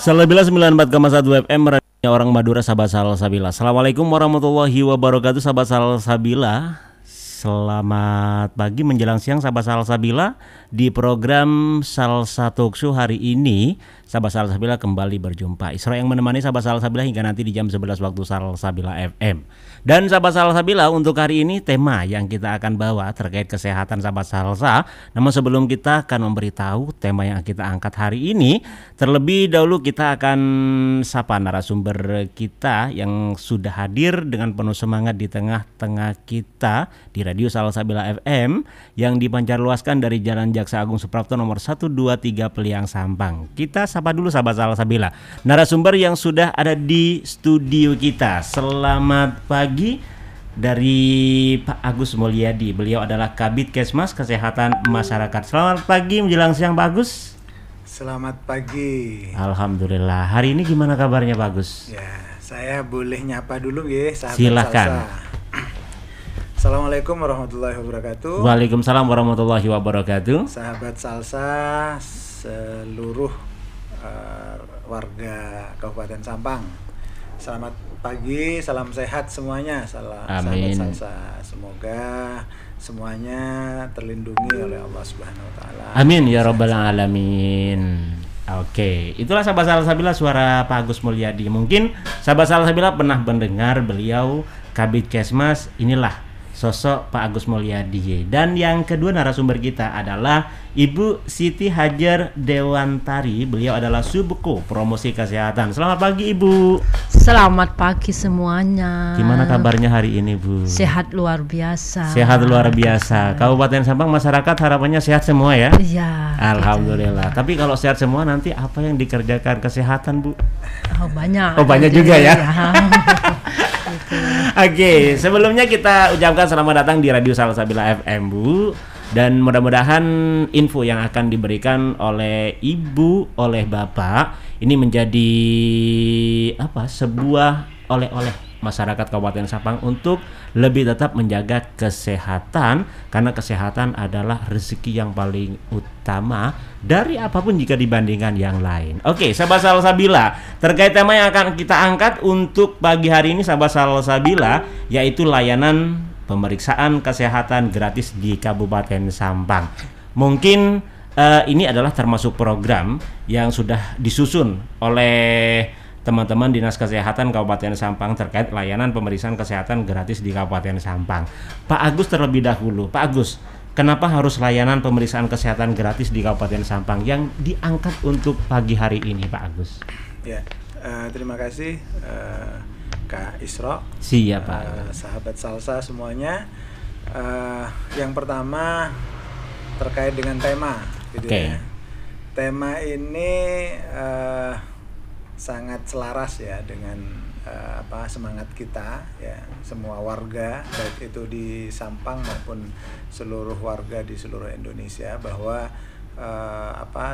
94,1 FM Radio Orang Madura, sahabat Salsabila. Assalamualaikum warahmatullahi wabarakatuh, sahabat Salsabila. Selamat pagi menjelang siang, sahabat Salsabila. Di program Salsa Talk Show hari ini, sahabat Salsabila kembali berjumpa. Isra yang menemani sahabat Salsabila hingga nanti di jam 11 waktu Salsabila FM. Dan sahabat Salsabila, untuk hari ini tema yang kita akan bawa terkait kesehatan sahabat Salsa. Namun sebelum kita akan memberitahu tema yang kita angkat hari ini, terlebih dahulu kita akan sapa narasumber kita yang sudah hadir dengan penuh semangat di tengah-tengah kita di Radio Salsabila FM yang dipancarluaskan dari Jalan Jaksa Agung Suprapto nomor 123 Peliang Sampang. Kita sapa dulu sahabat Salsabila narasumber yang sudah ada di studio kita. Selamat pagi dari Pak Agus Mulyadi. Beliau adalah Kabid Kesmas Kesehatan Masyarakat. Selamat pagi menjelang siang Pak Agus. Selamat pagi. Alhamdulillah. Hari ini gimana kabarnya Pak Agus? Ya, saya boleh nyapa dulu ya, sahabat Silakan. Salsa. Assalamualaikum warahmatullahi wabarakatuh. Waalaikumsalam warahmatullahi wabarakatuh. Sahabat Salsa, seluruh warga Kabupaten Sampang. Selamat pagi, salam sehat semuanya. Amin. Sahabat Salsa, semoga semuanya terlindungi oleh Allah Subhanahu wa taala. Amin ya rabbal alamin. Oke, itulah sahabat Salsabila suara Pak Agus Mulyadi. Mungkin sahabat Salsabila pernah mendengar beliau Kabid Kesmas. Inilah sosok Pak Agus Mulyadi. Dan yang kedua narasumber kita adalah Ibu Siti Hajar Dewantari. Beliau adalah Subko Promosi Kesehatan. Selamat pagi Ibu. Selamat pagi semuanya. Gimana kabarnya hari ini Bu? Sehat luar biasa. Sehat luar biasa. Kabupaten Sampang masyarakat harapannya sehat semua ya? Iya. Alhamdulillah. Tapi kalau sehat semua nanti apa yang dikerjakan kesehatan Bu? Oh banyak. Oh banyak juga ya. Gitu. Oke, sebelumnya kita ucapkan selamat datang di Radio Salsabila FM Bu. Dan mudah-mudahan info yang akan diberikan oleh Ibu, oleh Bapak ini menjadi sebuah oleh-oleh masyarakat Kabupaten Sampang untuk lebih tetap menjaga kesehatan, karena kesehatan adalah rezeki yang paling utama dari apapun jika dibandingkan yang lain. Oke, sahabat Salsabila, terkait tema yang akan kita angkat untuk pagi hari ini sahabat Salsabila, yaitu layanan pemeriksaan kesehatan gratis di Kabupaten Sampang. Mungkin ini adalah termasuk program yang sudah disusun oleh teman-teman Dinas Kesehatan Kabupaten Sampang terkait layanan pemeriksaan kesehatan gratis di Kabupaten Sampang. Pak Agus terlebih dahulu. Pak Agus, kenapa harus layanan pemeriksaan kesehatan gratis di Kabupaten Sampang yang diangkat untuk pagi hari ini Pak Agus? Ya, terima kasih Kak Isra. Siap Pak. Sahabat Salsa semuanya. Yang pertama terkait dengan tema, gitu ya. Tema ini sangat selaras ya dengan semangat kita ya, semua warga baik itu di Sampang maupun seluruh warga di seluruh Indonesia, bahwa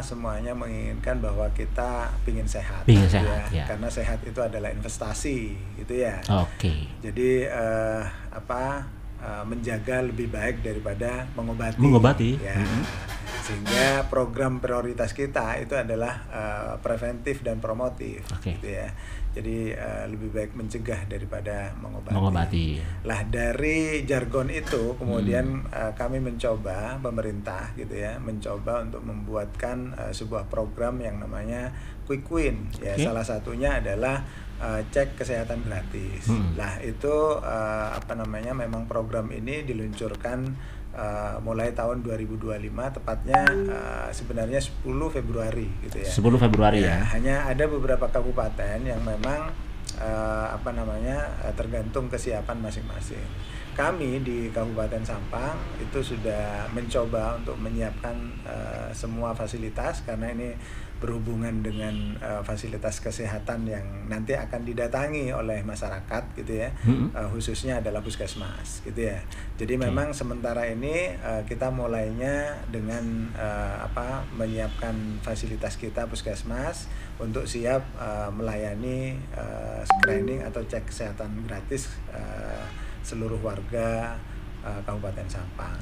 semuanya menginginkan bahwa kita pingin sehat, ya. Karena sehat itu adalah investasi gitu ya. Oke. Jadi menjaga lebih baik daripada mengobati. Ya. Sehingga program prioritas kita itu adalah preventif dan promotif, gitu ya. Jadi lebih baik mencegah daripada mengobati. Lah dari jargon itu kemudian kami mencoba, pemerintah gitu ya, mencoba untuk membuatkan sebuah program yang namanya Quick Win. Ya, salah satunya adalah cek kesehatan gratis. Lah itu memang program ini diluncurkan mulai tahun 2025, tepatnya sebenarnya 10 Februari gitu ya. 10 Februari ya. Hanya ada beberapa kabupaten yang memang tergantung kesiapan masing-masing. Kami di Kabupaten Sampang itu sudah mencoba untuk menyiapkan semua fasilitas, karena ini berhubungan dengan fasilitas kesehatan yang nanti akan didatangi oleh masyarakat gitu ya, khususnya adalah puskesmas gitu ya. Jadi memang sementara ini kita mulainya dengan menyiapkan fasilitas kita puskesmas untuk siap melayani screening atau cek kesehatan gratis seluruh warga Kabupaten Sampang.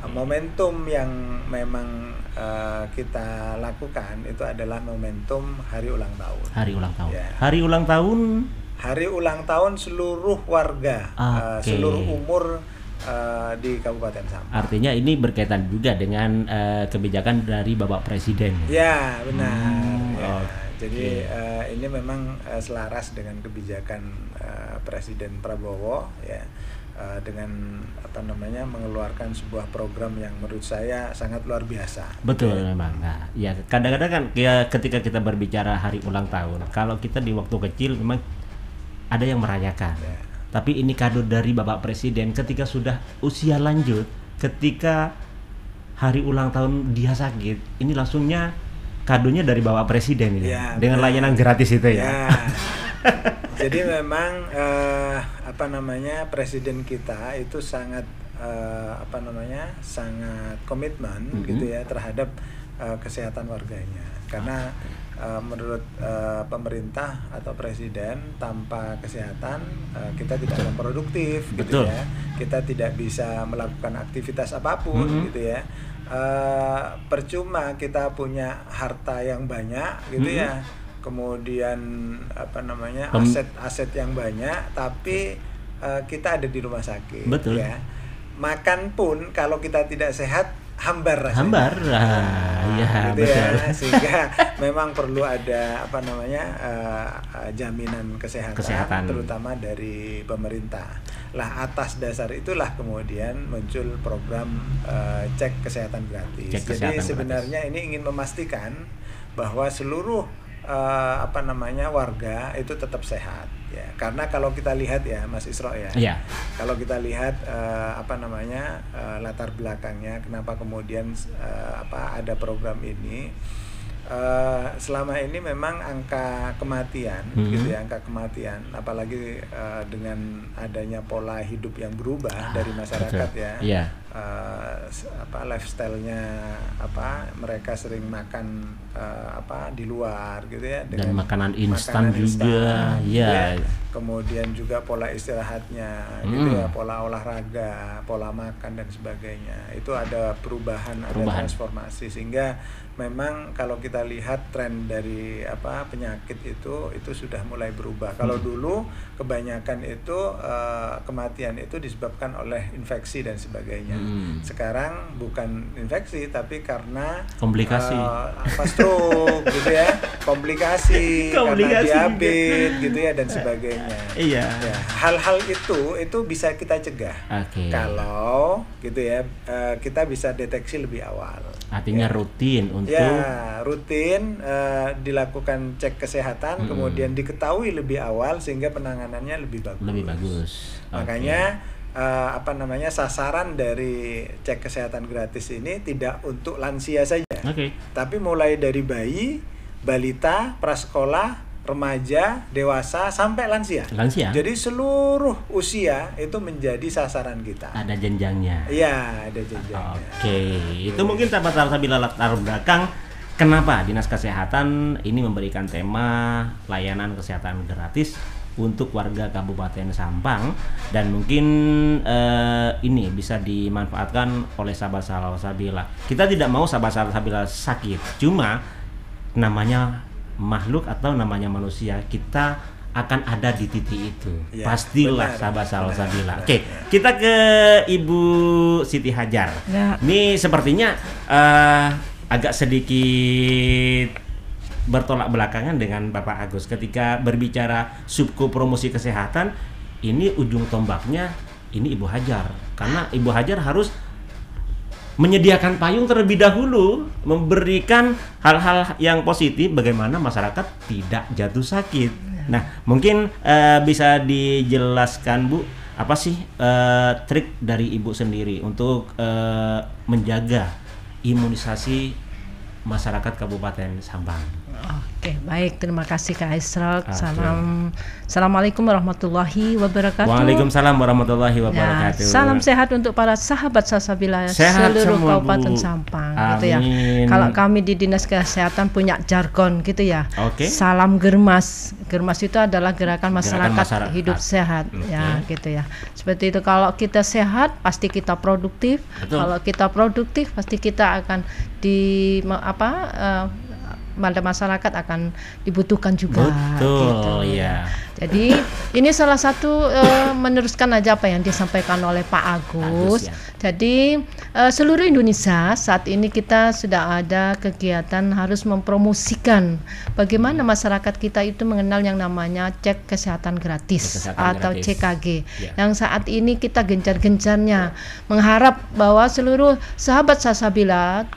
Momentum yang memang kita lakukan itu adalah momentum hari ulang tahun. Hari ulang tahun. Ya. Hari ulang tahun. Hari ulang tahun seluruh warga, seluruh umur di Kabupaten Sampang. Artinya ini berkaitan juga dengan kebijakan dari Bapak Presiden. Ya, benar. Jadi ini memang selaras dengan kebijakan Presiden Prabowo, ya, dengan mengeluarkan sebuah program yang menurut saya sangat luar biasa. Betul memang. Nah, ya kadang-kadang kan ketika kita berbicara hari ulang tahun, kalau kita di waktu kecil memang ada yang merayakan. Ya. Tapi ini kado dari Bapak Presiden ketika sudah usia lanjut, ketika hari ulang tahun dia sakit, ini langsungnya kadonya dari Bapak Presiden ini, ya, dengan layanan gratis itu ya. Jadi memang Presiden kita itu sangat sangat komitmen gitu ya terhadap kesehatan warganya. Karena menurut pemerintah atau presiden, tanpa kesehatan kita tidak akan produktif. Gitu ya. Kita tidak bisa melakukan aktivitas apapun gitu ya. Percuma kita punya harta yang banyak gitu ya. Kemudian aset-aset yang banyak, tapi kita ada di rumah sakit. Betul. Ya. Makan pun kalau kita tidak sehat hambar rasanya. Hambar. Ya, gitu betul. Ya. Sehingga memang perlu ada jaminan kesehatan terutama dari pemerintah. Lah atas dasar itulah kemudian muncul program cek kesehatan gratis. Jadi sebenarnya ini ingin memastikan bahwa seluruh warga itu tetap sehat ya. Karena kalau kita lihat ya Mas Isro ya. Yeah. Kalau kita lihat latar belakangnya kenapa kemudian ada program ini, selama ini memang angka kematian gitu ya, angka kematian apalagi dengan adanya pola hidup yang berubah dari masyarakat ya. Yeah. Lifestyle-nya mereka sering makan di luar gitu ya, dengan makanan instan juga ya. Kemudian juga pola istirahatnya gitu ya, pola olahraga, pola makan dan sebagainya. Itu ada perubahan. Ada transformasi, sehingga memang kalau kita lihat tren dari penyakit itu sudah mulai berubah. Kalau dulu kebanyakan itu kematian itu disebabkan oleh infeksi dan sebagainya. Sekarang bukan infeksi tapi karena komplikasi, stroke gitu ya, komplikasi karena diabetes gitu ya dan sebagainya. Iya. Ya, hal-hal itu bisa kita cegah. Kalau gitu ya kita bisa deteksi lebih awal. Artinya rutin untuk rutin dilakukan cek kesehatan, kemudian diketahui lebih awal sehingga penanganannya lebih bagus. Lebih bagus. Makanya sasaran dari cek kesehatan gratis ini tidak untuk lansia saja. Tapi mulai dari bayi, balita, prasekolah, remaja, dewasa sampai lansia. Jadi seluruh usia itu menjadi sasaran kita. Ada jenjangnya. Iya, ada jenjangnya. Itu mungkin sahabat Sabila latar belakang kenapa Dinas Kesehatan ini memberikan tema layanan kesehatan gratis untuk warga Kabupaten Sampang, dan mungkin ini bisa dimanfaatkan oleh sahabat Salsabila. Kita tidak mau sahabat Salsabila sakit, cuma namanya makhluk atau namanya manusia, kita akan ada di titik itu. Ya, pastilah sahabat Salsabila. Oke, kita ke Ibu Siti Hajar. Ya. Ini sepertinya agak sedikit bertolak belakangan dengan Bapak Agus ketika berbicara subko promosi kesehatan. Ini ujung tombaknya ini Ibu Hajar, karena Ibu Hajar harus menyediakan payung terlebih dahulu, memberikan hal-hal yang positif bagaimana masyarakat tidak jatuh sakit. Nah, mungkin bisa dijelaskan Bu, apa sih trik dari Ibu sendiri untuk menjaga imunisasi masyarakat Kabupaten Sampang? Oke, baik, terima kasih Kak Israk. Assalamualaikum warahmatullahi wabarakatuh. Waalaikumsalam warahmatullahi wabarakatuh. Ya, salam sehat untuk para sahabat Salsabila seluruh Kabupaten Sampang. Gitu ya. Kalau kami di Dinas Kesehatan punya jargon gitu ya. Salam germas. Germas itu adalah gerakan masyarakat hidup sehat. Ya, gitu ya. Seperti itu. Kalau kita sehat, pasti kita produktif. Kalau kita produktif, pasti kita akan pada masyarakat akan dibutuhkan juga. Betul, gitu. Ya. Jadi ini salah satu meneruskan aja apa yang disampaikan oleh Pak Agus. Jadi seluruh Indonesia saat ini kita sudah ada kegiatan harus mempromosikan bagaimana masyarakat kita itu mengenal yang namanya cek kesehatan gratis atau CKG. Yang saat ini kita gencar-gencarnya mengharap bahwa seluruh sahabat Salsabila,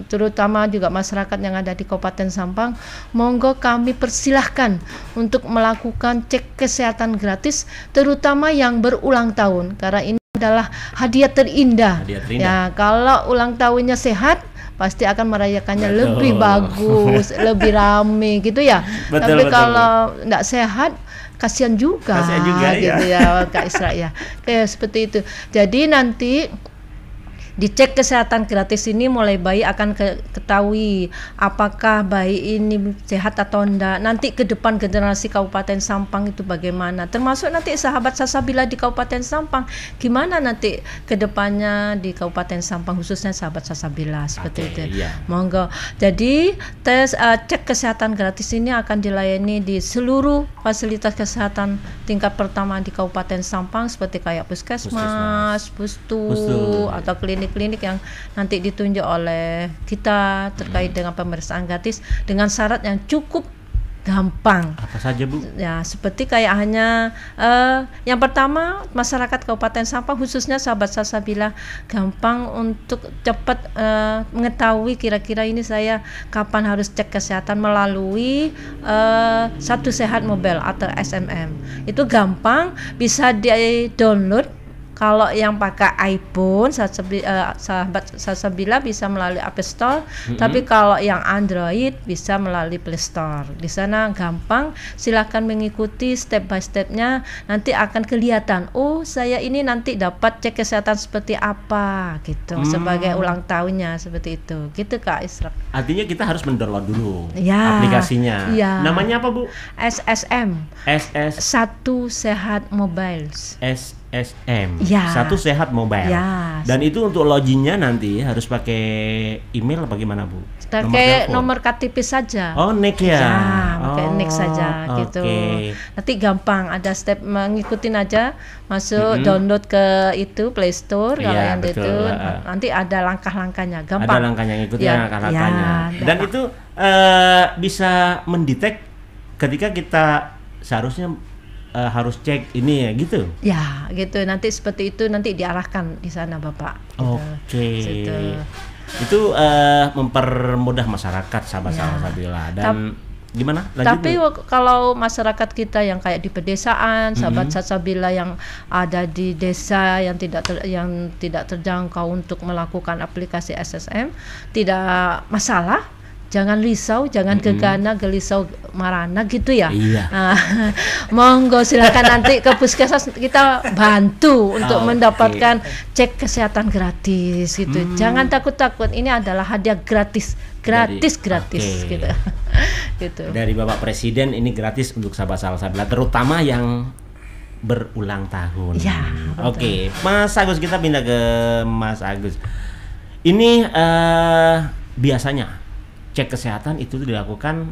terutama juga masyarakat yang ada di Kabupaten Sampang, monggo kami persilahkan untuk melakukan cek kesehatan gratis, terutama yang berulang tahun, karena ini adalah hadiah terindah. Ya, kalau ulang tahunnya sehat, pasti akan merayakannya lebih bagus, lebih rame gitu ya. Tapi kalau tidak sehat, kasihan juga gitu ya Kak Isra ya. Kayak seperti itu. Jadi nanti dicek kesehatan gratis ini mulai bayi akan ketahui apakah bayi ini sehat atau enggak. Nanti ke depan generasi Kabupaten Sampang itu bagaimana. Termasuk nanti sahabat Salsabila di Kabupaten Sampang, gimana nanti ke depannya di Kabupaten Sampang, khususnya sahabat Salsabila seperti itu. Monggo. Jadi cek kesehatan gratis ini akan dilayani di seluruh fasilitas kesehatan tingkat pertama di Kabupaten Sampang, seperti kayak puskesmas, pustu atau klinik yang nanti ditunjuk oleh kita terkait dengan pemeriksaan gratis dengan syarat yang cukup gampang. Apa saja Bu? Ya, seperti kayak hanya yang pertama, masyarakat Kabupaten Sampang khususnya sahabat Salsabila gampang untuk cepat mengetahui kira-kira ini saya kapan harus cek kesehatan melalui Satu Sehat Mobile atau SMM. Itu gampang, bisa di-download. Kalau yang pakai iPhone, sahabat Salsabila bisa melalui App Store, tapi kalau yang Android bisa melalui Play Store. Di sana gampang, silakan mengikuti step by stepnya, nanti akan kelihatan. Oh, saya ini nanti dapat cek kesehatan seperti apa, gitu, sebagai ulang tahunnya seperti itu, gitu Kak Isra. Artinya kita harus mendownload dulu aplikasinya. Namanya apa Bu? SSM. Satu Sehat Mobile. SSM, Satu Sehat Mobile. Dan itu untuk loginnya nanti harus pakai email apa gimana Bu? Pakai nomor KTP saja. Oh, NIK ya? Pakai NIK saja gitu. Nanti gampang, ada step mengikutin aja, masuk download ke itu Play Store kalau yang itu. Nanti ada langkah-langkahnya, gampang. Ada langkahnya, ngikutin langkah-langkahnya. Dan itu bisa mendetek ketika kita seharusnya harus cek ini ya gitu. Ya, gitu. Nanti seperti itu nanti diarahkan di sana Bapak. Itu mempermudah masyarakat sahabat Salsabila. Dan gimana? Lanjut. Tapi kalau masyarakat kita yang kayak di pedesaan, sahabat Salsabila yang ada di desa yang tidak terjangkau untuk melakukan aplikasi SSM, tidak masalah. Jangan risau, jangan gegana, gelisau, marana gitu ya. Monggo silakan nanti ke puskesmas kita bantu untuk mendapatkan cek kesehatan gratis gitu. Jangan takut-takut, ini adalah hadiah gratis gitu. Gitu. Dari Bapak Presiden ini gratis untuk sahabat Salsabila, terutama yang berulang tahun. Oke, Mas Agus, kita pindah ke Mas Agus. Ini biasanya cek kesehatan itu dilakukan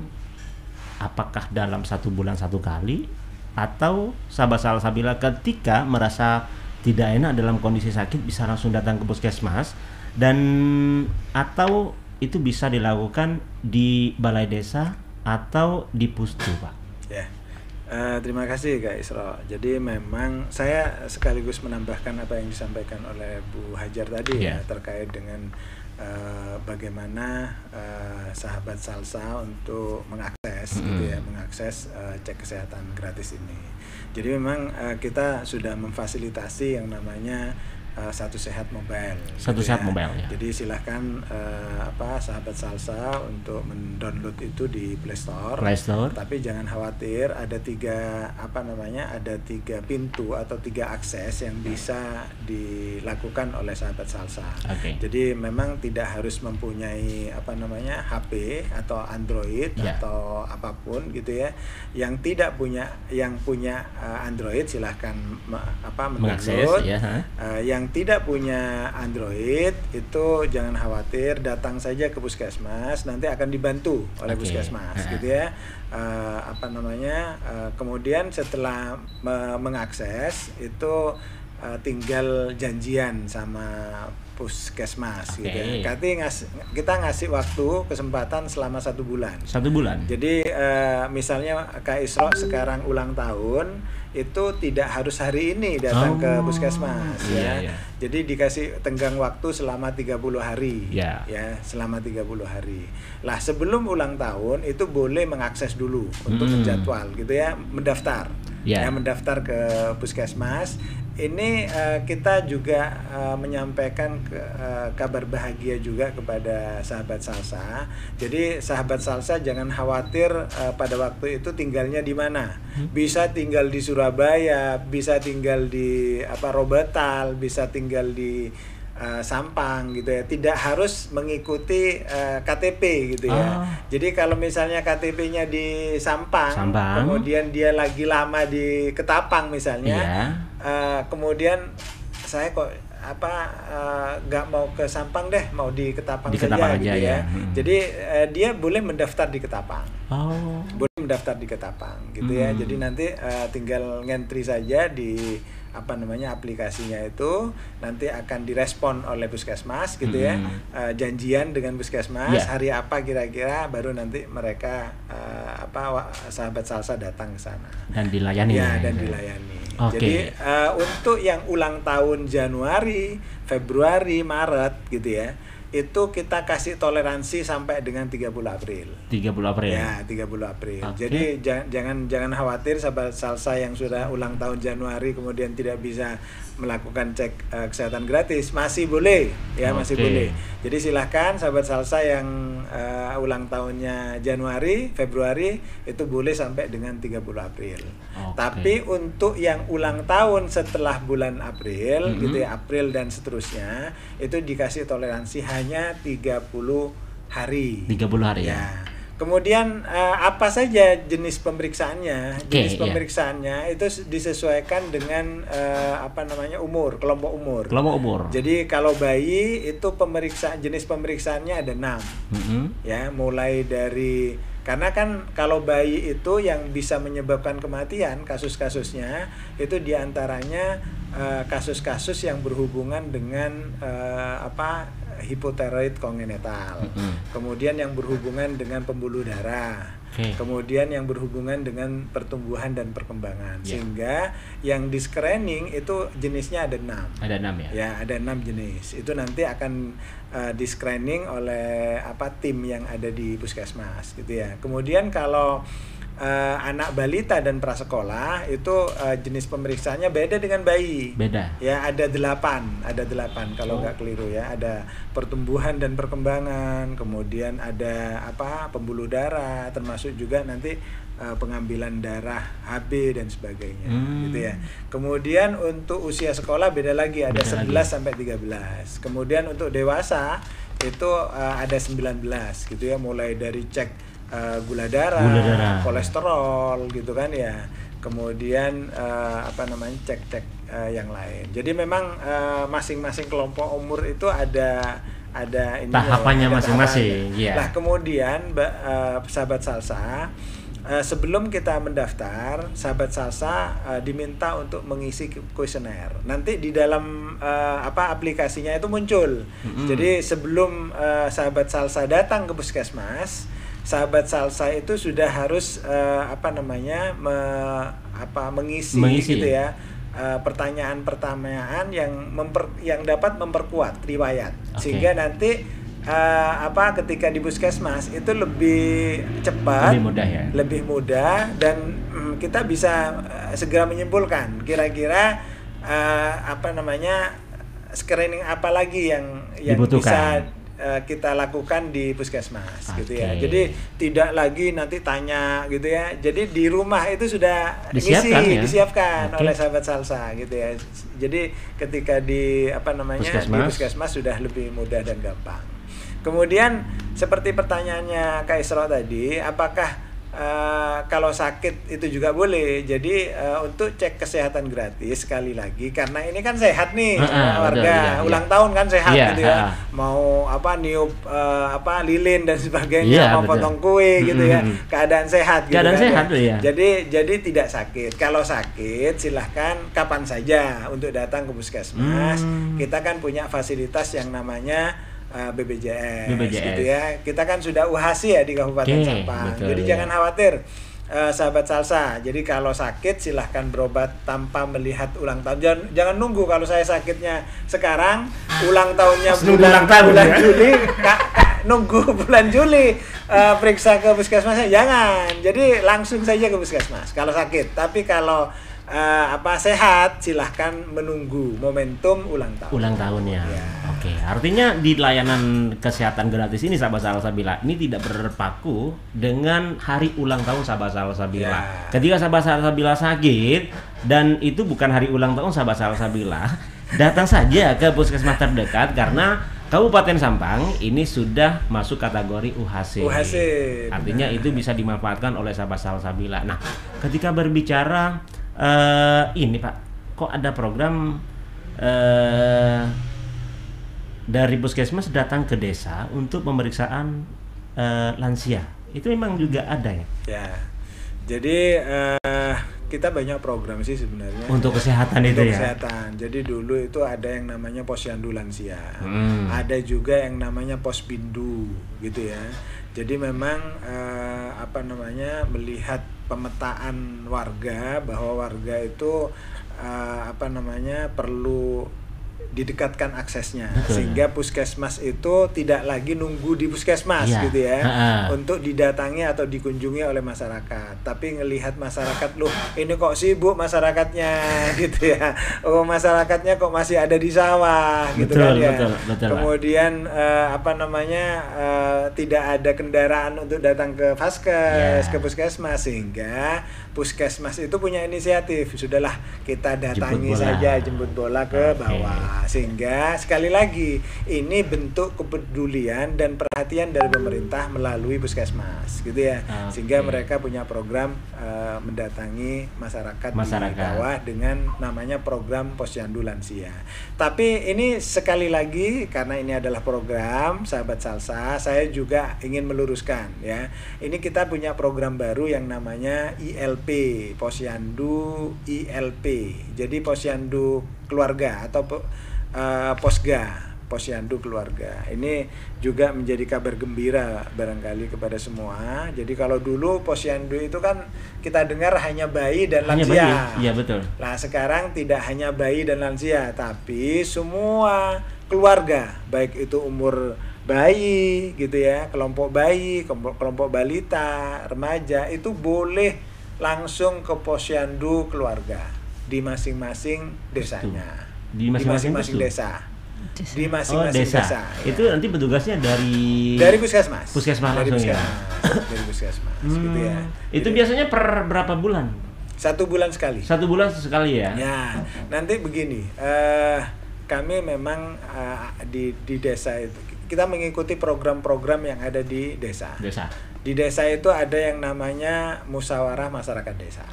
apakah dalam 1 bulan 1 kali, atau sahabat Salsabila ketika merasa tidak enak dalam kondisi sakit bisa langsung datang ke puskesmas, dan atau itu bisa dilakukan di balai desa atau di pustu Pak? Terima kasih Kak Isra. Jadi memang saya sekaligus menambahkan apa yang disampaikan oleh Bu Hajar tadi terkait dengan bagaimana sahabat Salsa untuk mengakses mengakses cek kesehatan gratis ini. Jadi memang kita sudah memfasilitasi yang namanya Satu Sehat Mobile. Satu Sehat Mobile ya. Jadi silahkan sahabat Salsa untuk mendownload itu di Play Store. Tapi jangan khawatir, ada tiga pintu atau 3 akses yang bisa dilakukan oleh sahabat Salsa. Jadi memang tidak harus mempunyai HP atau Android atau apapun gitu ya. Yang punya Android silahkan mendownload. Yang tidak punya Android itu jangan khawatir, datang saja ke puskesmas, nanti akan dibantu oleh puskesmas gitu ya. Kemudian setelah mengakses itu tinggal janjian sama puskesmas gitu ya. Kita ngasih waktu kesempatan selama 1 bulan. 1 bulan. Jadi misalnya Kak Isro sekarang ulang tahun, itu tidak harus hari ini datang ke puskesmas ya. Jadi dikasih tenggang waktu selama 30 hari ya, selama 30 hari. Lah sebelum ulang tahun itu boleh mengakses dulu untuk menjadwal gitu ya, mendaftar. Mendaftar ke puskesmas. Ini kita juga menyampaikan kabar bahagia juga kepada sahabat Salsa. Jadi sahabat Salsa jangan khawatir pada waktu itu tinggalnya di mana. Bisa tinggal di Surabaya, bisa tinggal di Robatal, bisa tinggal di Sampang gitu ya. Tidak harus mengikuti KTP gitu ya. Jadi kalau misalnya KTP-nya di Sampang, kemudian dia lagi lama di Ketapang misalnya, kemudian saya kok nggak mau ke Sampang deh, mau di Ketapang saja gitu ya. Jadi dia boleh mendaftar di Ketapang. Boleh mendaftar di Ketapang gitu ya. Jadi nanti tinggal ngentri saja di aplikasinya itu, nanti akan direspon oleh puskesmas gitu ya. Janjian dengan puskesmas hari apa kira-kira, baru nanti mereka sahabat Salsa datang ke sana dan dilayani. Dilayani. Jadi untuk yang ulang tahun Januari, Februari, Maret gitu ya, itu kita kasih toleransi sampai dengan 30 April. 30 April. Ya, 30 April. Jadi jangan khawatir sahabat Salsa yang sudah ulang tahun Januari kemudian tidak bisa melakukan cek kesehatan gratis, masih boleh ya, masih boleh. Jadi silahkan sahabat Salsa yang ulang tahunnya Januari, Februari itu boleh sampai dengan 30 April. Tapi untuk yang ulang tahun setelah bulan April gitu ya, April dan seterusnya, itu dikasih toleransi hanya 30 hari. 30 hari ya. Kemudian apa saja jenis pemeriksaannya? Jenis pemeriksaannya itu disesuaikan dengan umur, kelompok umur. Jadi kalau bayi itu jenis pemeriksaannya ada 6. Ya, mulai dari, karena kan kalau bayi itu yang bisa menyebabkan kematian, kasus-kasusnya itu diantaranya kasus-kasus yang berhubungan dengan hipotiroid kongenital, kemudian yang berhubungan dengan pembuluh darah, kemudian yang berhubungan dengan pertumbuhan dan perkembangan, sehingga yang di screening itu jenisnya ada 6. Ada 6 ya? Ya, ada 6 jenis. Itu nanti akan di screening oleh tim yang ada di puskesmas gitu ya. Kemudian kalau anak balita dan prasekolah itu jenis pemeriksaannya beda dengan bayi. Beda. Ya, ada 8 kalau nggak keliru ya. Ada pertumbuhan dan perkembangan, kemudian ada pembuluh darah, termasuk juga nanti pengambilan darah HB dan sebagainya gitu ya. Kemudian untuk usia sekolah beda lagi, ada 11 sampai 13. Kemudian untuk dewasa itu ada 19 gitu ya, mulai dari cek gula darah, kolesterol gitu kan ya. Kemudian cek yang lain. Jadi memang masing-masing kelompok umur itu ada tahapannya masing-masing. Nah, kemudian sahabat Salsa, sebelum kita mendaftar, sahabat Salsa diminta untuk mengisi kuesioner. Nanti di dalam aplikasinya itu muncul. Jadi sebelum sahabat Salsa datang ke puskesmas, sahabat Salsa itu sudah harus mengisi gitu ya, pertanyaan-pertanyaan yang dapat memperkuat riwayat, sehingga nanti ketika di puskesmas itu lebih cepat, lebih mudah dan kita bisa segera menyimpulkan kira-kira screening apa lagi yang bisa kita lakukan di puskesmas gitu ya. Jadi tidak lagi nanti tanya gitu ya. Jadi di rumah itu sudah disiapkan oleh sahabat Salsa gitu ya. Jadi ketika di di puskesmas sudah lebih mudah dan gampang. Kemudian seperti pertanyaannya Kak Isra tadi, apakah kalau sakit itu juga boleh? Jadi untuk cek kesehatan gratis sekali lagi, karena ini kan sehat nih warga, ulang tahun kan sehat gitu ya, mau niup lilin dan sebagainya, mau potong kue gitu ya, keadaan sehat gitu kan. Jadi tidak sakit. Kalau sakit silahkan kapan saja untuk datang ke puskesmas. Kita kan punya fasilitas yang namanya BPJS gitu ya. Kita kan sudah UHASI ya di Kabupaten Sampang. Jadi jangan khawatir sahabat Salsa. Jadi kalau sakit silahkan berobat tanpa melihat ulang tahun. Jangan nunggu kalau saya sakitnya sekarang, ulang tahunnya bulan Juli, nunggu bulan Juli periksa ke puskesmasnya. Jangan. Jadi langsung saja ke puskesmas kalau sakit. Tapi kalau sehat silahkan menunggu momentum ulang tahunnya. Oke, artinya di layanan kesehatan gratis ini sahabat Salsabila ini tidak berpaku dengan hari ulang tahun sahabat Salsabila. Ketika sahabat Salsabila sakit dan itu bukan hari ulang tahun sahabat Salsabila, datang saja ke puskesmas terdekat karena Kabupaten Sampang ini sudah masuk kategori UHASI. Artinya itu bisa dimanfaatkan oleh sahabat Salsabila. Nah, ketika berbicara ini Pak, kok ada program dari puskesmas datang ke desa untuk pemeriksaan lansia, itu memang juga ada ya? Ya, jadi kita banyak program sih sebenarnya untuk kesehatan itu ya. Kesehatan. Jadi dulu itu ada yang namanya posyandu lansia, ada juga yang namanya posbindu gitu ya. Jadi memang melihat pemetaan warga bahwa warga itu perlu didekatkan aksesnya. Sehingga puskesmas itu tidak lagi nunggu di puskesmas gitu ya, untuk didatangi atau dikunjungi oleh masyarakat, tapi ngelihat masyarakat, loh ini kok sibuk masyarakatnya gitu ya, oh masyarakatnya kok masih ada di sawah gitu kan ya. Kemudian tidak ada kendaraan untuk datang ke vaskes, ke puskesmas, sehingga puskesmas itu punya inisiatif, sudahlah kita datangi saja, jemput bola ke bawah. Sehingga sekali lagi ini bentuk kepedulian dan perhatian dari pemerintah melalui puskesmas gitu ya. Sehingga mereka punya program mendatangi masyarakat di bawah dengan namanya program posyandu lansia. Tapi ini sekali lagi karena ini adalah program sahabat Salsa, saya juga ingin meluruskan ya. Ini kita punya program baru yang namanya ILP, posyandu ILP. Jadi posyandu keluarga atau posyandu keluarga. Ini juga menjadi kabar gembira barangkali kepada semua. Jadi kalau dulu posyandu itu kan kita dengar hanya bayi dan lansia. Iya betul. Nah sekarang tidak hanya bayi dan lansia, tapi semua keluarga, baik itu umur bayi gitu ya, kelompok bayi, kelompok balita, remaja, itu boleh langsung ke posyandu keluarga di masing-masing desanya. Di masing-masing desa. Di masing-masing desa. Itu nanti petugasnya dari puskesmas. Langsung ya. Dari puskesmas gitu ya. Itu biasanya per berapa bulan? 1 bulan sekali. 1 bulan sekali ya. Ya, nanti begini. Kami memang di desa itu kita mengikuti program-program yang ada di desa. Di desa itu ada yang namanya musyawarah masyarakat desa.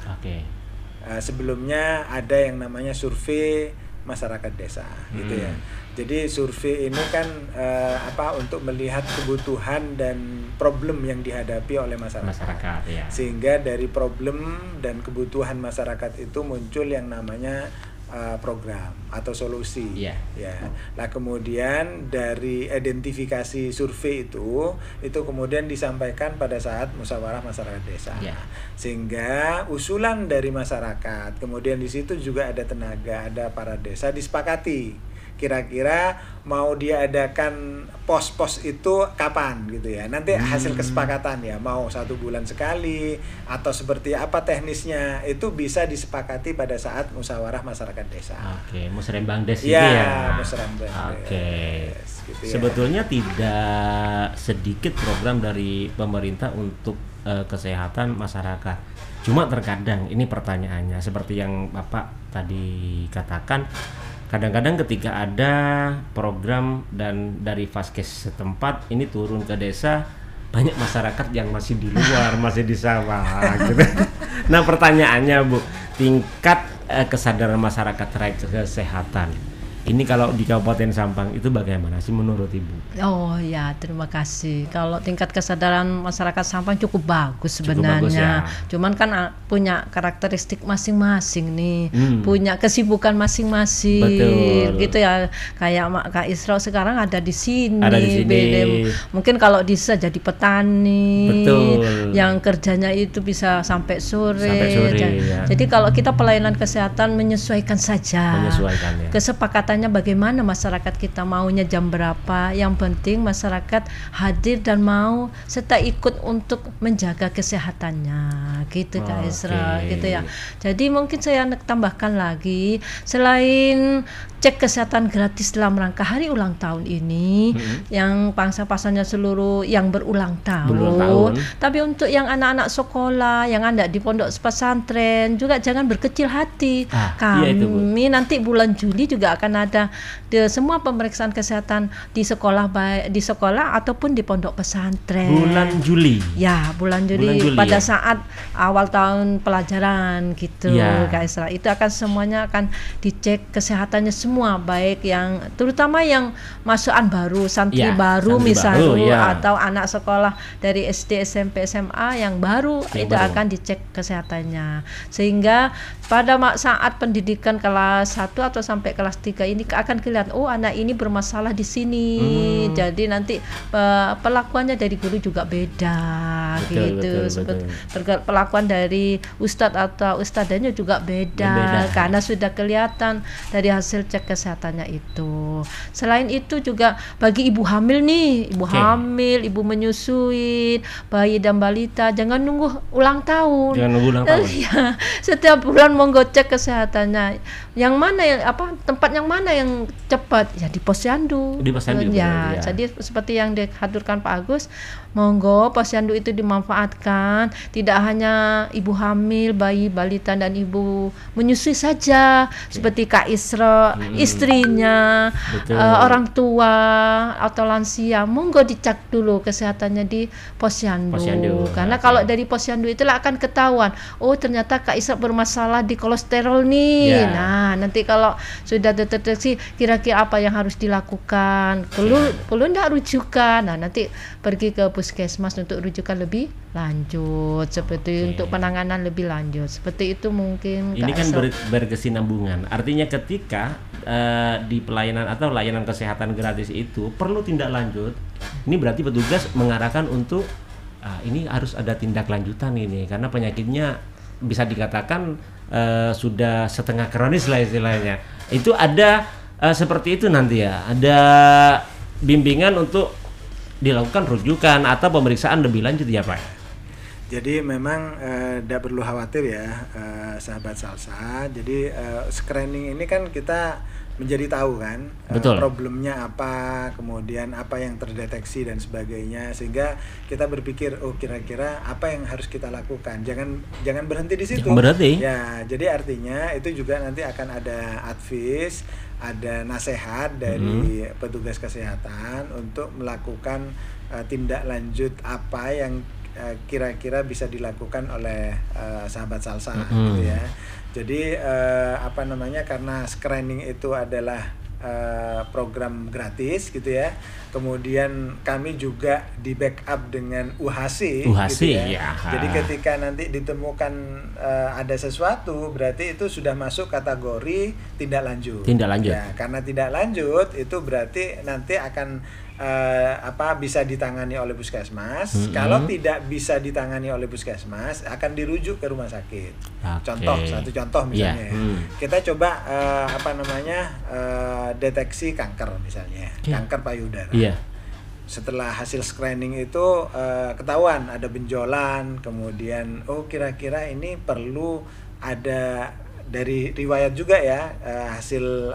Sebelumnya ada yang namanya survei masyarakat desa gitu ya. Jadi survei ini kan untuk melihat kebutuhan dan problem yang dihadapi oleh masyarakat ya. Sehingga dari problem dan kebutuhan masyarakat itu muncul yang namanya program atau solusi ya. Nah kemudian dari identifikasi survei itu kemudian disampaikan pada saat musyawarah masyarakat desa sehingga usulan dari masyarakat, kemudian di situ juga ada tenaga, ada para desa, disepakati kira-kira mau diadakan pos-pos itu kapan gitu ya. Nanti hasil kesepakatan ya, mau 1 bulan sekali atau seperti apa teknisnya itu bisa disepakati pada saat musyawarah masyarakat desa. Oke, musrembang des ya, itu ya. Musrembang. Oke. Gitu ya. Sebetulnya tidak sedikit program dari pemerintah untuk kesehatan masyarakat. Cuma terkadang ini pertanyaannya seperti yang Bapak tadi katakan, kadang-kadang ketika ada program dan dari Vaskes setempat ini turun ke desa, banyak masyarakat yang masih di luar, masih di sawah gitu. Nah, pertanyaannya Bu, tingkat kesadaran masyarakat terkait kesehatan ini kalau di Kabupaten Sampang itu bagaimana sih menurut Ibu? Oh ya, terima kasih. Kalau tingkat kesadaran masyarakat Sampang cukup bagus sebenarnya. Cukup bagus, ya. Cuman kan punya karakteristik masing-masing nih, punya kesibukan masing-masing. Betul. Gitu ya. Kayak Kak Isra sekarang ada di sini. Ada di sini. Mungkin kalau bisa jadi petani. Betul. Yang kerjanya itu bisa sampai sore. Ya. Jadi kalau kita pelayanan kesehatan menyesuaikan saja. Menyesuaikan ya. Kesepakatan bagaimana masyarakat kita maunya jam berapa, yang penting masyarakat hadir dan mau serta ikut untuk menjaga kesehatannya gitu Kak Isra gitu ya. Jadi mungkin saya tambahkan lagi, selain cek kesehatan gratis dalam rangka hari ulang tahun ini yang pangsa-pasarnya seluruh yang berulang tahun, tapi untuk yang anak-anak sekolah yang ada di pondok pesantren juga jangan berkecil hati. Kami nanti bulan Juli juga akan ada semua pemeriksaan kesehatan di sekolah, baik di sekolah ataupun di pondok pesantren. Bulan Juli. Ya, bulan Juli pada saat awal tahun pelajaran gitu, Kak Isra. Itu akan semuanya akan dicek kesehatannya semua, baik yang terutama yang masukan baru, santri baru misalnya atau anak sekolah dari SD, SMP, SMA yang baru akan dicek kesehatannya. Sehingga pada saat pendidikan kelas 1 atau sampai kelas 3 ini akan kelihatan, oh anak ini bermasalah di sini. Jadi nanti perlakuannya dari guru juga beda. Betul. Perlakuan dari ustadz atau ustadzanya juga beda karena sudah kelihatan dari hasil cek kesehatannya itu. Selain itu juga bagi ibu hamil nih, hamil, ibu menyusui, bayi dan balita, jangan nunggu ulang tahun. Ya, setiap bulan monggo cek kesehatannya. Yang mana yang tempat yang mana yang cepat? Ya di posyandu. Ya, jadi seperti yang dihaturkan Pak Agus, monggo posyandu itu dimanfaatkan, tidak hanya ibu hamil, bayi, balita dan ibu menyusui saja, seperti Kak Isra, istrinya, orang tua atau lansia, monggo dicek dulu kesehatannya di posyandu. Karena kalau dari posyandu itulah akan ketahuan, oh ternyata Kak Isra bermasalah di kolesterol nih. Nah, nanti kalau sudah terdeteksi kira-kira apa yang harus dilakukan, perlu enggak rujukan. Nah, nanti pergi ke puskesmas untuk rujukan lebih lanjut, seperti untuk penanganan lebih lanjut. Seperti itu mungkin. Ini kan berkesinambungan. Artinya ketika di pelayanan atau layanan kesehatan gratis itu perlu tindak lanjut, ini berarti petugas mengarahkan untuk ini harus ada tindak lanjutan ini karena penyakitnya bisa dikatakan sudah setengah kronis lah istilahnya. Itu ada seperti itu nanti ya. Ada bimbingan untuk dilakukan rujukan atau pemeriksaan lebih lanjut ya Pak. Jadi memang tidak perlu khawatir ya sahabat Salsa. Jadi screening ini kan kita menjadi tahu kan problemnya apa, kemudian apa yang terdeteksi dan sebagainya, sehingga kita berpikir oh kira-kira apa yang harus kita lakukan. Jangan berhenti di situ. Ya, jadi artinya itu juga nanti akan ada advice, ada nasihat dari petugas kesehatan untuk melakukan tindak lanjut apa yang kira-kira bisa dilakukan oleh sahabat Salsa gitu ya. Jadi karena screening itu adalah program gratis gitu ya. Kemudian kami juga di backup dengan UHC gitu ya. Jadi ketika nanti ditemukan ada sesuatu, berarti itu sudah masuk kategori tindak lanjut. Ya, karena tindak lanjut itu berarti nanti akan bisa ditangani oleh puskesmas. Kalau tidak bisa ditangani oleh puskesmas, akan dirujuk ke rumah sakit. Satu contoh misalnya, kita coba deteksi kanker misalnya, kanker payudara. Setelah hasil screening itu ketahuan ada benjolan, kemudian kira-kira ini perlu ada dari riwayat juga ya, hasil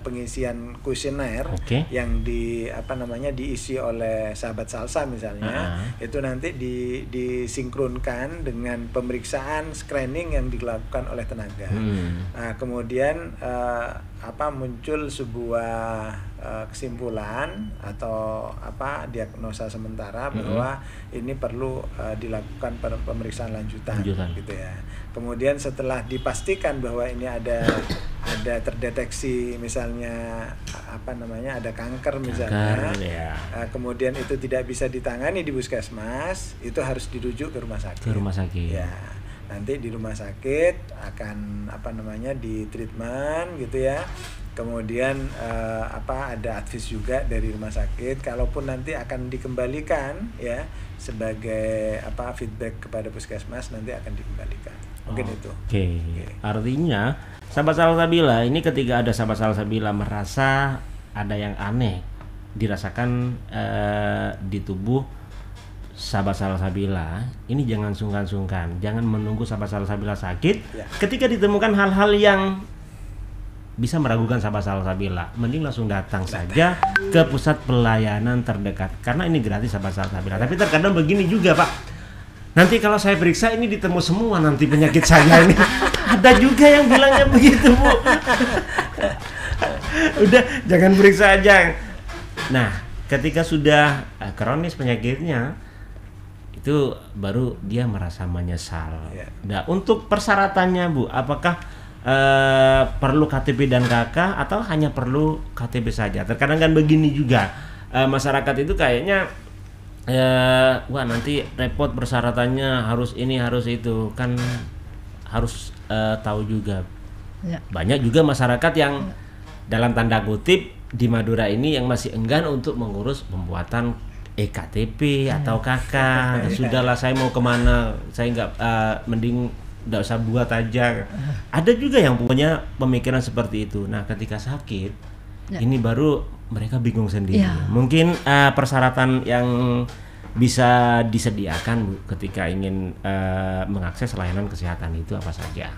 pengisian kuesioner yang diisi oleh sahabat Salsa misalnya, itu nanti disinkronkan dengan pemeriksaan screening yang dilakukan oleh tenaga. Kemudian muncul sebuah kesimpulan atau diagnosa sementara bahwa ini perlu dilakukan pemeriksaan lanjutan gitu ya. Kemudian setelah dipastikan bahwa ini ada terdeteksi misalnya ada kanker misalnya, kemudian itu tidak bisa ditangani di puskesmas, itu harus dirujuk ke rumah sakit. Ya, nanti di rumah sakit akan di treatment gitu ya. Kemudian ada advice juga dari rumah sakit, kalaupun nanti akan dikembalikan ya sebagai feedback kepada puskesmas, nanti akan dikembalikan. Mungkin itu. Artinya sahabat Salsabila ini, ketika ada sahabat Salsabila merasa ada yang aneh dirasakan di tubuh sahabat Salsabila, ini jangan sungkan-sungkan, jangan menunggu sahabat Salsabila sakit. Ketika ditemukan hal-hal yang bisa meragukan sahabat Salsabila, mending langsung datang saja ke pusat pelayanan terdekat, karena ini gratis sahabat Salsabila. Tapi terkadang begini juga Pak, nanti kalau saya periksa ini ditemu semua nanti penyakit saya ini. Ada juga yang bilangnya begitu Bu. Udah jangan periksa aja. Nah ketika sudah kronis penyakitnya, itu baru dia merasa menyesal. Nah untuk persyaratannya Bu, apakah perlu KTP dan KK atau hanya perlu KTP saja? Terkadang kan begini juga, masyarakat itu kayaknya wah nanti repot persyaratannya, harus ini harus itu, kan harus tahu juga. Banyak juga masyarakat yang dalam tanda kutip di Madura ini yang masih enggan untuk mengurus pembuatan EKTP atau KK. Sudahlah saya mau kemana, saya nggak mending nggak usah buat aja. Ada juga yang punya pemikiran seperti itu. Nah ketika sakit ini baru mereka bingung sendiri. Mungkin persyaratan yang bisa disediakan Bu ketika ingin mengakses layanan kesehatan itu apa saja?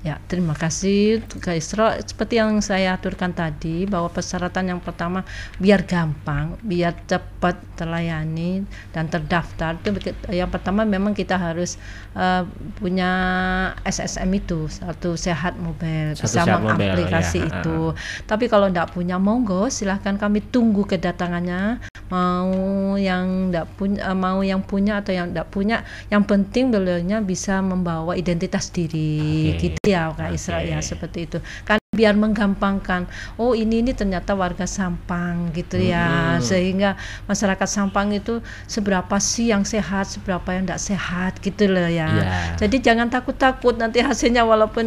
Ya, terima kasih Kak Isra. Seperti yang saya aturkan tadi, bahwa persyaratan yang pertama biar gampang, biar cepat terlayani dan terdaftar, itu yang pertama memang kita harus punya SSM itu, satu sehat mobile, bisa mengaplikasi itu. Tapi kalau tidak punya, monggo silahkan, kami tunggu kedatangannya. Mau yang punya atau yang tidak punya, yang penting beliaunya bisa membawa identitas diri, gitu ya Kak Isra ya, seperti itu kan, biar menggampangkan. Oh ini ternyata warga Sampang gitu ya, sehingga masyarakat Sampang itu seberapa sih yang sehat, seberapa yang tidak sehat gitu loh ya. Jadi jangan takut-takut nanti hasilnya, walaupun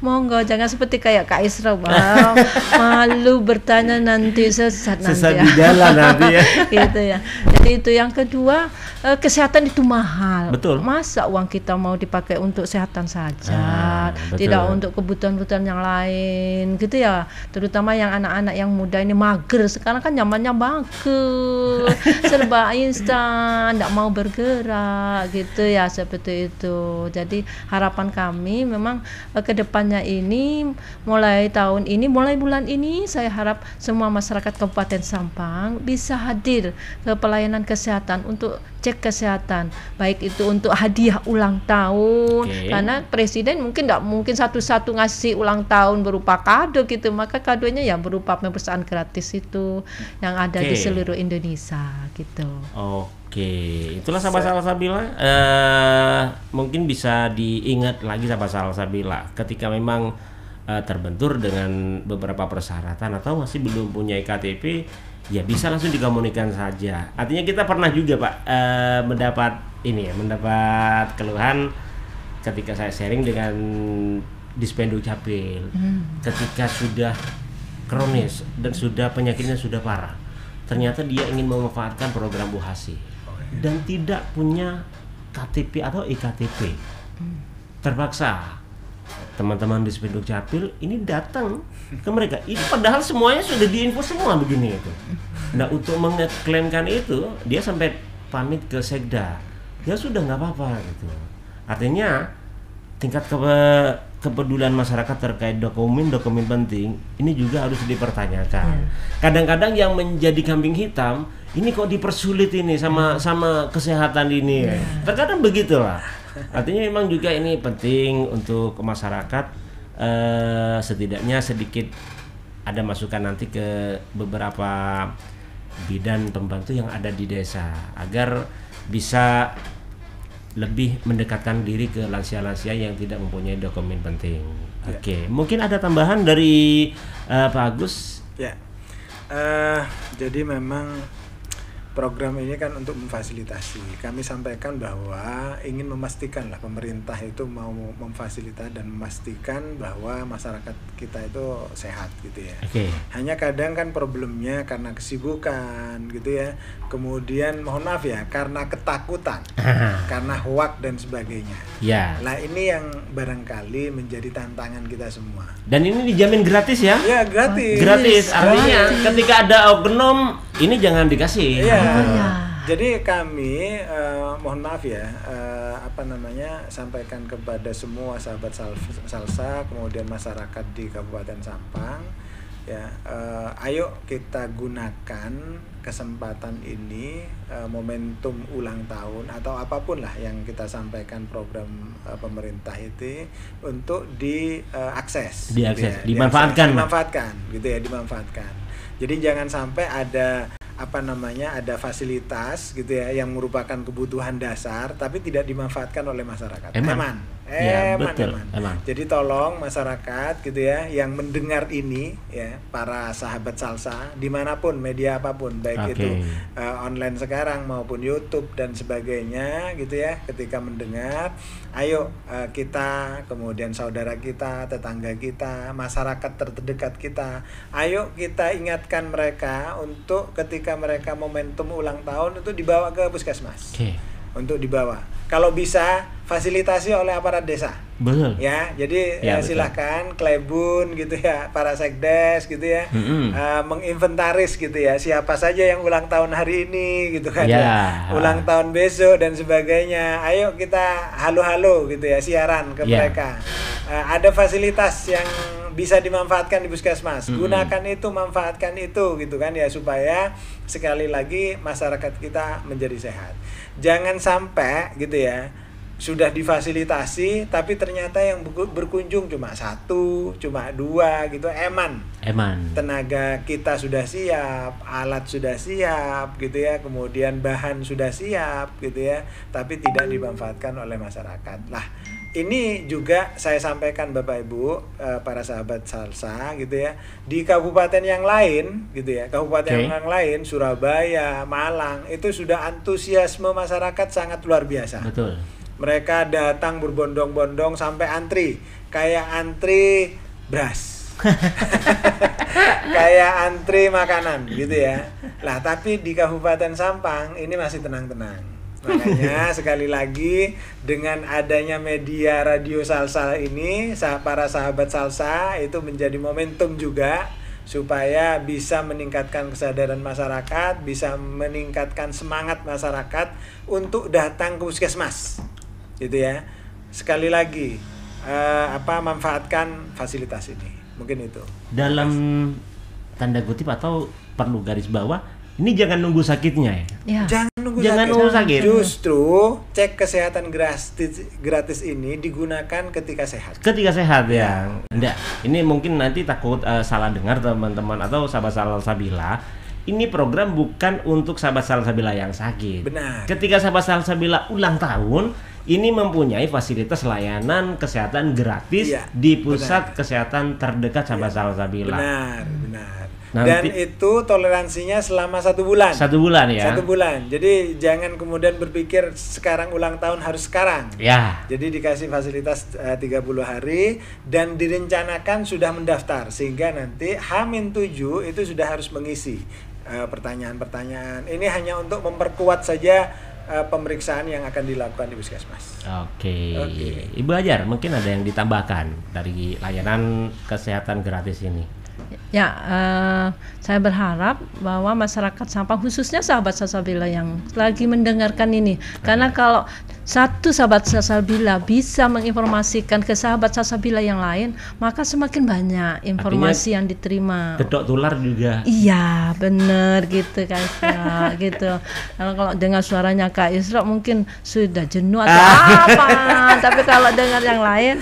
monggo jangan seperti kayak Kak Isra, wow, malu bertanya nanti sesat di jalan nanti ya. Gitu ya. Jadi itu yang kedua, kesehatan itu mahal. Betul. Masa uang kita mau dipakai untuk kesehatan saja, tidak untuk kebutuhan-kebutuhan yang lain gitu ya. Terutama yang anak-anak yang muda ini mager, sekarang kan zamannya mager, serba instan, tidak mau bergerak gitu ya, seperti itu. Jadi harapan kami memang kedepannya ini, mulai tahun ini, mulai bulan ini, saya harap semua masyarakat Kabupaten Sampang bisa hadir ke pelayanan kesehatan untuk cek kesehatan, baik itu untuk hadiah ulang tahun, karena presiden mungkin tidak mungkin satu-satu ngasih ulang tahun berupa kado gitu, maka kadonya ya berupa pemeriksaan gratis itu yang ada di seluruh Indonesia gitu. Itulah sahabat Salsabila, mungkin bisa diingat lagi sahabat Salsabila, ketika memang terbentur dengan beberapa persyaratan atau masih belum punya EKTP, ya bisa langsung dikomunikasikan saja. Artinya kita pernah juga Pak mendapat keluhan ketika saya sharing dengan Dispenduk Capil, ketika sudah kronis dan sudah penyakitnya sudah parah, ternyata dia ingin memanfaatkan program Bu Hasi dan tidak punya KTP atau iktp. Terpaksa teman-teman di Spenduk Capil ini datang ke mereka. Ini padahal semuanya sudah diinfo semua begini itu. Nah, untuk mengeklaimkan itu dia sampai pamit ke Sekda. Ya sudah, nggak apa-apa gitu. Artinya tingkat kepedulian masyarakat terkait dokumen penting ini juga harus dipertanyakan. Kadang-kadang yang menjadi kambing hitam ini kok dipersulit ini sama kesehatan ini. Terkadang begitulah. Artinya memang juga ini penting untuk masyarakat, setidaknya sedikit ada masukan nanti ke beberapa bidan pembantu yang ada di desa agar bisa lebih mendekatkan diri ke lansia-lansia yang tidak mempunyai dokumen penting. Oke, mungkin ada tambahan dari Pak Agus? Ya, jadi memang program ini kan untuk memfasilitasi. Kami sampaikan bahwa ingin memastikan lah pemerintah itu mau memfasilitasi dan memastikan bahwa masyarakat kita itu sehat gitu ya. Hanya kadang kan problemnya karena kesibukan gitu ya. Kemudian mohon maaf ya, karena ketakutan, karena hoak dan sebagainya. Nah ini yang barangkali menjadi tantangan kita semua. Dan ini dijamin gratis ya? Ya gratis. Gratis. Artinya ketika ada oknum ini jangan dikasih. Jadi kami mohon maaf ya, sampaikan kepada semua sahabat Salsa, kemudian masyarakat di Kabupaten Sampang, ya, ayo kita gunakan kesempatan ini, momentum ulang tahun atau apapun lah yang kita sampaikan program pemerintah itu untuk diakses, dimanfaatkan, gitu ya, dimanfaatkan. Jadi jangan sampai ada ada fasilitas gitu ya yang merupakan kebutuhan dasar tapi tidak dimanfaatkan oleh masyarakat. Eman. Jadi tolong masyarakat gitu ya yang mendengar ini ya, para sahabat Salsa dimanapun, media apapun, baik itu online sekarang maupun YouTube dan sebagainya gitu ya, ketika mendengar, ayo kita, kemudian saudara kita, tetangga kita, masyarakat terdekat kita, ayo kita ingatkan mereka untuk ketika mereka momentum ulang tahun itu dibawa ke puskesmas. Untuk dibawa. Kalau bisa fasilitasi oleh aparat desa. Betul. Ya, jadi silahkan Klebun gitu ya, para sekdes gitu ya, menginventaris gitu ya, siapa saja yang ulang tahun hari ini gitu kan ya, ulang tahun besok dan sebagainya. Ayo kita halo-halo gitu ya, siaran ke mereka. Ada fasilitas yang bisa dimanfaatkan di puskesmas. Gunakan itu, manfaatkan itu gitu kan ya, supaya sekali lagi masyarakat kita menjadi sehat. Jangan sampai gitu ya, sudah difasilitasi tapi ternyata yang berkunjung cuma 1, cuma 2 gitu. Eman. Tenaga kita sudah siap, alat sudah siap gitu ya, kemudian bahan sudah siap gitu ya, tapi tidak dimanfaatkan oleh masyarakat. Lah, ini juga saya sampaikan Bapak Ibu, para sahabat Salsa gitu ya, di kabupaten yang lain gitu ya, kabupaten yang lain, Surabaya, Malang, itu sudah antusiasme masyarakat sangat luar biasa. Betul. Mereka datang berbondong-bondong sampai antri, kayak antri beras. Kayak antri makanan gitu ya. Lah, tapi di Kabupaten Sampang ini masih tenang-tenang. Makanya sekali lagi dengan adanya media Radio Salsa ini, para sahabat Salsa itu menjadi momentum juga supaya bisa meningkatkan kesadaran masyarakat, bisa meningkatkan semangat masyarakat untuk datang ke puskesmas. Gitu ya. Sekali lagi manfaatkan fasilitas ini. Mungkin itu. Dalam tanda kutip atau perlu garis bawah, ini jangan nunggu sakitnya ya. Jangan nunggu sakit. Justru cek kesehatan gratis ini digunakan ketika sehat. Ketika sehat ya. Enggak. Ini mungkin nanti takut salah dengar teman-teman atau sahabat Salsabila. Ini program bukan untuk sahabat Salsabila yang sakit. Benar. Ketika sahabat Salsabila ulang tahun, ini mempunyai fasilitas layanan kesehatan gratis di pusat kesehatan terdekat sahabat Salsabila. Benar. Dan itu toleransinya selama 1 bulan. 1 bulan ya. 1 bulan. Jadi jangan kemudian berpikir sekarang ulang tahun harus sekarang. Ya. Jadi dikasih fasilitas 30 hari dan direncanakan sudah mendaftar sehingga nanti H-7 itu sudah harus mengisi pertanyaan-pertanyaan. Ini hanya untuk memperkuat saja pemeriksaan yang akan dilakukan di Puskesmas. Oke. Ibu Hajar, mungkin ada yang ditambahkan dari layanan kesehatan gratis ini? Ya, saya berharap bahwa masyarakat Sampang, khususnya sahabat Salsabila yang lagi mendengarkan ini, karena kalau satu sahabat Salsabila bisa menginformasikan ke sahabat Salsabila yang lain, maka semakin banyak informasi yang diterima. Kedok tular juga. Iya, benar gitu Kak Isra, gitu. Kalau dengar suaranya Kak Isra mungkin sudah jenuh atau apa, tapi kalau dengar yang lain,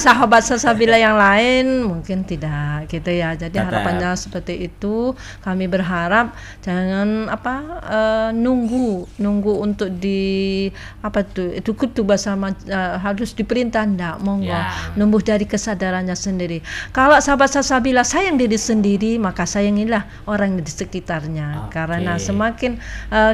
sahabat Salsabila yang lain mungkin tidak gitu ya. Jadi harapannya seperti itu. Kami berharap jangan nunggu untuk itu kutu bersama harus diperintah ndak, monggo numbuh dari kesadarannya sendiri. Kalau sahabat Salsabila sayang diri sendiri, maka sayangilah orang di sekitarnya. Karena semakin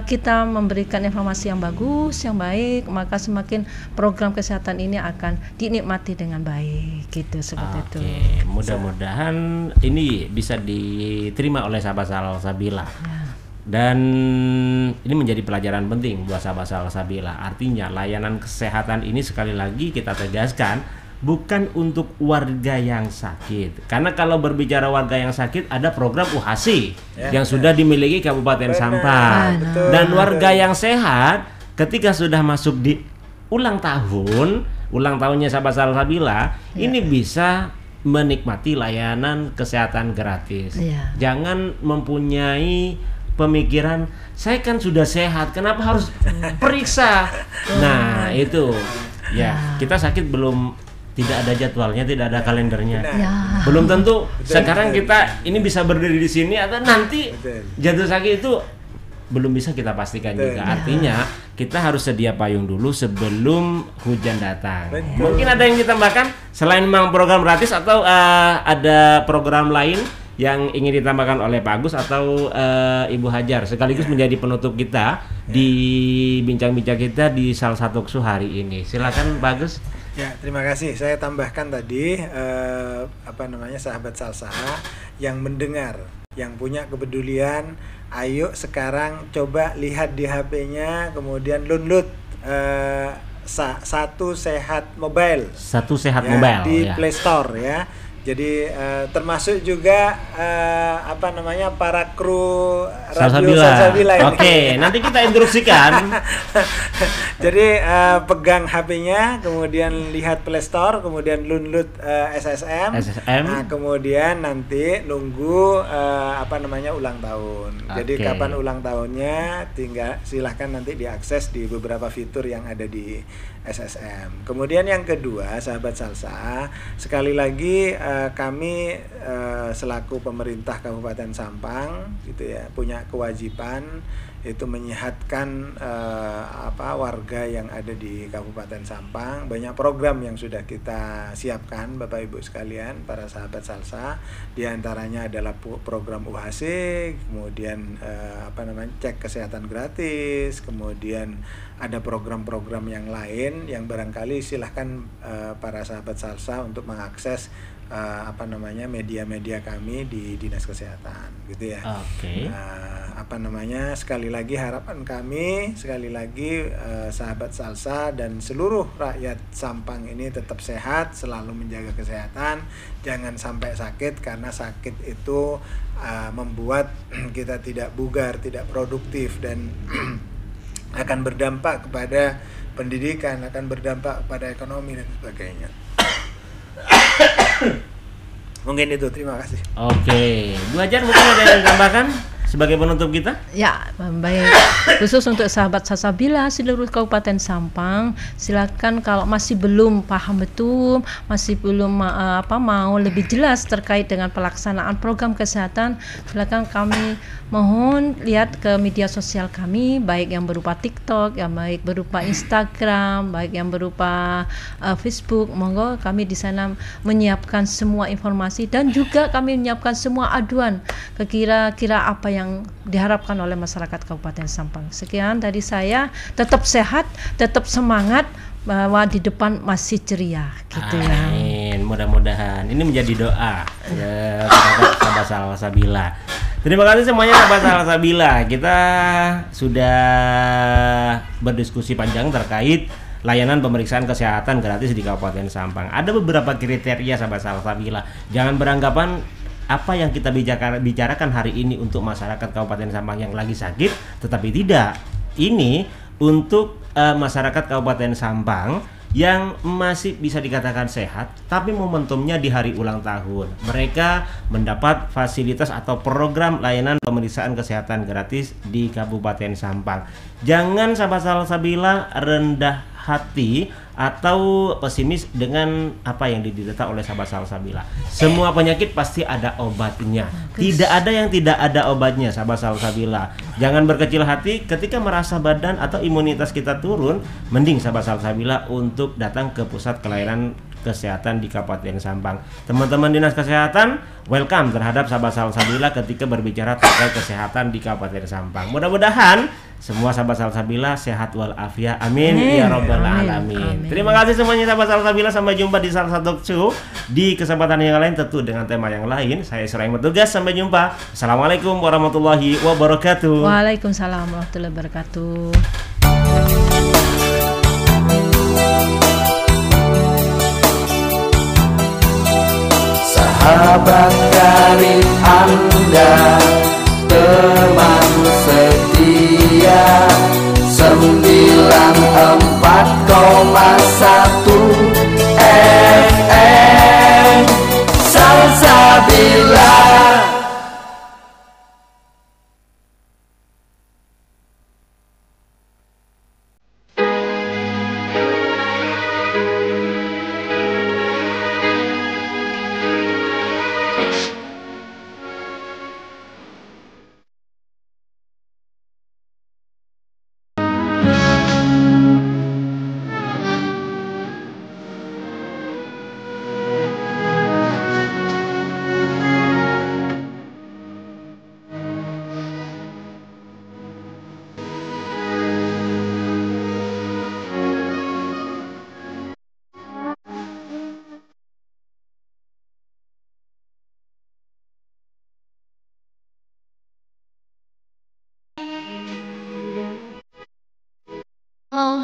kita memberikan informasi yang bagus, yang baik, maka semakin program kesehatan ini akan dinikmati dengan baik gitu, seperti itu. Mudah-mudahan ini bisa diterima oleh sahabat Salsabila. Dan ini menjadi pelajaran penting buat sahabat Salsabila. Artinya layanan kesehatan ini sekali lagi kita tegaskan bukan untuk warga yang sakit. Karena kalau berbicara warga yang sakit ada program UHC yang sudah dimiliki Kabupaten Sampang. Dan warga yang sehat ketika sudah masuk di ulang tahunnya sahabat Salsabila, ini bisa menikmati layanan kesehatan gratis. Jangan mempunyai pemikiran saya kan sudah sehat, kenapa harus periksa? Nah itu kita sakit belum, tidak ada jadwalnya, tidak ada kalendernya, belum tentu sekarang kita ini bisa berdiri di sini atau nanti jatuh sakit itu belum bisa kita pastikan juga. Artinya kita harus sedia payung dulu sebelum hujan datang. Mungkin ada yang ditambahkan selain memang program gratis atau ada program lain yang ingin ditambahkan oleh Pak Agus atau Ibu Hajar sekaligus menjadi penutup kita di bincang-bincang kita di Sal Satoksu hari ini. Silakan Pak Agus. Ya, terima kasih. Saya tambahkan tadi sahabat Salsa yang mendengar, yang punya kepedulian, ayo sekarang coba lihat di HP-nya, kemudian download Satu Sehat Mobile. Satu Sehat Mobile di Play Store ya. Jadi termasuk juga para kru radio Salsabila ini. Oke, nanti kita instruksikan. Jadi pegang HP-nya, kemudian lihat Play Store, kemudian download SSM. Nah, kemudian nanti nunggu ulang tahun. Jadi kapan ulang tahunnya, tinggal silahkan nanti diakses di beberapa fitur yang ada di SSM. Kemudian yang kedua, sahabat Salsa, sekali lagi kami selaku pemerintah Kabupaten Sampang gitu ya, punya kewajiban itu menyehatkan warga yang ada di Kabupaten Sampang. Banyak program yang sudah kita siapkan Bapak Ibu sekalian, para sahabat Salsa. Di antaranya adalah program UHC, kemudian cek kesehatan gratis, kemudian ada program-program yang lain yang barangkali silahkan para sahabat Salsa untuk mengakses media-media kami di Dinas Kesehatan gitu ya. Sekali lagi harapan kami sahabat Salsa dan seluruh rakyat Sampang ini tetap sehat, selalu menjaga kesehatan, jangan sampai sakit, karena sakit itu membuat kita tidak bugar, tidak produktif, dan akan berdampak kepada pendidikan, akan berdampak kepada ekonomi dan sebagainya. Mungkin itu, terima kasih. Oke, Bu Hajar mungkin ada yang tambahkan sebagai penutup kita? Ya, baik. Khusus untuk sahabat Salsabila seluruh Kabupaten Sampang, silakan kalau masih belum paham betul, masih belum mau lebih jelas terkait dengan pelaksanaan program kesehatan, silakan kami mohon lihat ke media sosial kami, baik yang berupa TikTok, yang baik berupa Instagram, baik yang berupa Facebook. Monggo kami di sana menyiapkan semua informasi dan juga kami menyiapkan semua aduan kira-kira apa yang diharapkan oleh masyarakat Kabupaten Sampang. Sekian dari saya, tetap sehat, tetap semangat, bahwa di depan masih ceria gitu ya. Amin. Mudah-mudahan ini menjadi doa sahabat Salsabila. Terima kasih semuanya sahabat Salsabila. Kita sudah berdiskusi panjang terkait layanan pemeriksaan kesehatan gratis di Kabupaten Sampang. Ada beberapa kriteria sahabat Salsabila. Jangan beranggapan apa yang kita bicarakan hari ini untuk masyarakat Kabupaten Sampang yang lagi sakit, tetapi tidak. Ini untuk masyarakat Kabupaten Sampang yang masih bisa dikatakan sehat, tapi momentumnya di hari ulang tahun. Mereka mendapat fasilitas atau program layanan pemeriksaan kesehatan gratis di Kabupaten Sampang. Jangan sahabat Salsabila rendah hati atau pesimis dengan apa yang diderita oleh sahabat Salsabila. Semua penyakit pasti ada obatnya. Tidak ada yang tidak ada obatnya sahabat Salsabila. Jangan berkecil hati ketika merasa badan atau imunitas kita turun. Mending sahabat Salsabila untuk datang ke pusat pelayanan kesehatan di Kabupaten Sampang. Teman-teman dinas kesehatan welcome terhadap sahabat Salsabila ketika berbicara terkait kesehatan di Kabupaten Sampang. Mudah-mudahan semua sahabat Salsabila sehat walafiat. Amin ya rabbal alamin. Terima kasih semuanya sahabat Salsabila. Sampai jumpa di Salsa Talk Show di kesempatan yang lain, tentu dengan tema yang lain. Saya Isra yang bertugas. Sampai jumpa. Assalamualaikum warahmatullahi wabarakatuh. Waalaikumsalam warahmatullahi wabarakatuh. Sahabat karib Anda, teman setia 94,1 FM Salsabila. Oh